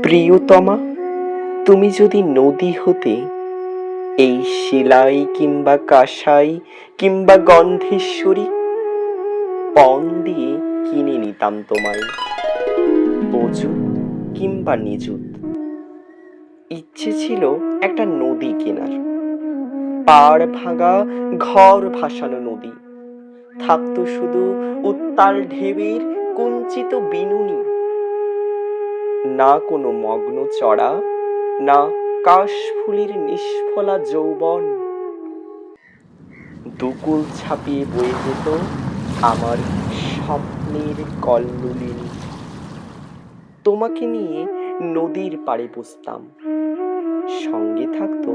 প্রিয়তমা, তুমি যদি নদী হতে, এই শিলাই কিংবা কাঁসাই কিংবা গন্ধেশ্বরী, পণ দিয়ে কিনে নিতাম তোমায়, অযুত কিংবা নিযুত। ইচ্ছে ছিল একটা নদী কেনার, পাড় ভাঙা ঘর ভাসানো নদী, থাকতো শুধু উত্তাল ঢেউয়ের কুঞ্চিত বিনুনি, না কোনো মগ্ন চড়া, না কাশফুলের নিষ্ফলা যৌবন। দুকুল ছাপিয়ে বয়ে যেত আমার স্বপ্নের কল্লোলিনী। তোমাকে নিয়ে নদীর পাড়ে বসতাম, সঙ্গে থাকতো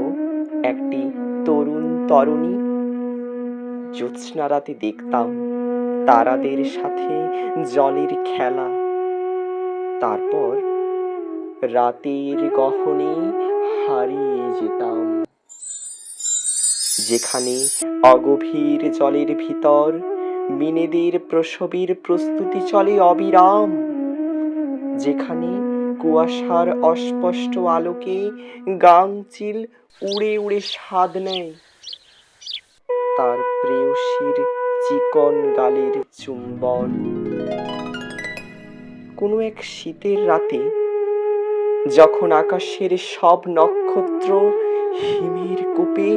একটি তরুণ তরুণী। জ্যোৎস্না রাতে দেখতাম তারাদের সাথে জলের খেলা, তারপর রাতের গহনে হারিয়ে যেতাম, যেখানে অগভীর জলের ভিতর মিনেদের প্রসবের প্রস্তুতি চলে অবিরাম, যেখানে কুয়াশার অস্পষ্ট আলোকে গাংচিল উড়ে উড়ে স্বাদ নেয় তার প্রেয়সীর চিকন গালের চুম্বন। কোনো এক শীতের রাতে, যখন আকাশের সব নক্ষত্র হিমের কোপে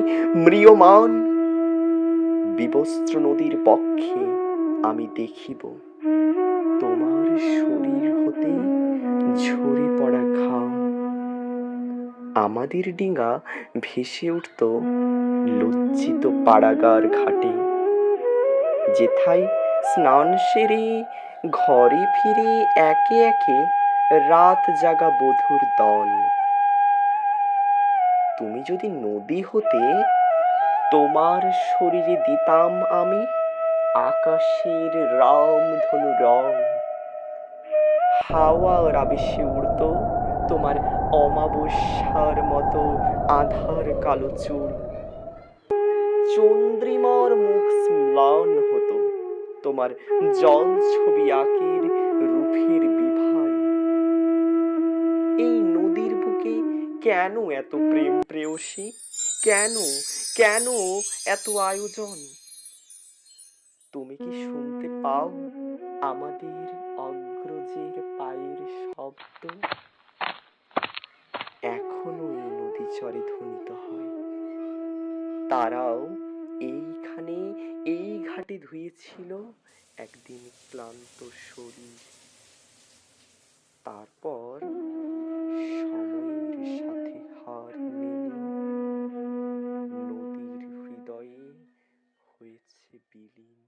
ম্রিয়মান, বিবস্ত্র নদীর বক্ষে আমি দেখিব তোমার শরীর হতে ঝরে পড়া ঘাম। আমাদের ডিঙা ভেসে উঠত লজ্জিত পাড়াগার ঘাটে, যেথায় স্নান সেরে ঘরে ফিরে একে একে রাত জাগা বধূর দল। তুমি যদি নদী হতে, তোমার শরীরে দিতাম আমি আকাশের রামধনু রং। হাওয়ার আবেশে উড়ত তোমার অমাবস্যার মতো আধার কালো চুল। চন্দ্রিমার মুখ ম্লান হতো তোমার জল ছবি আঁকির রূপের বিভায়। এই নদীর বুকে কেন এত প্রেম প্রেয়সী? কেন কেন এত আয়োজন? তুমি কি শুনতে পাও আমাদের অগ্রজের পায়ের শব্দ? এখনো এই নদী চরে ধ্বনিত হয়। তারাও এইখানে এই ঘাটে ধুয়েছিল একদিন ক্লান্ত শরীর। তারপর সময়ের সাথে হার মেনে নদীর হৃদয়ে হয়েছে বিলীন।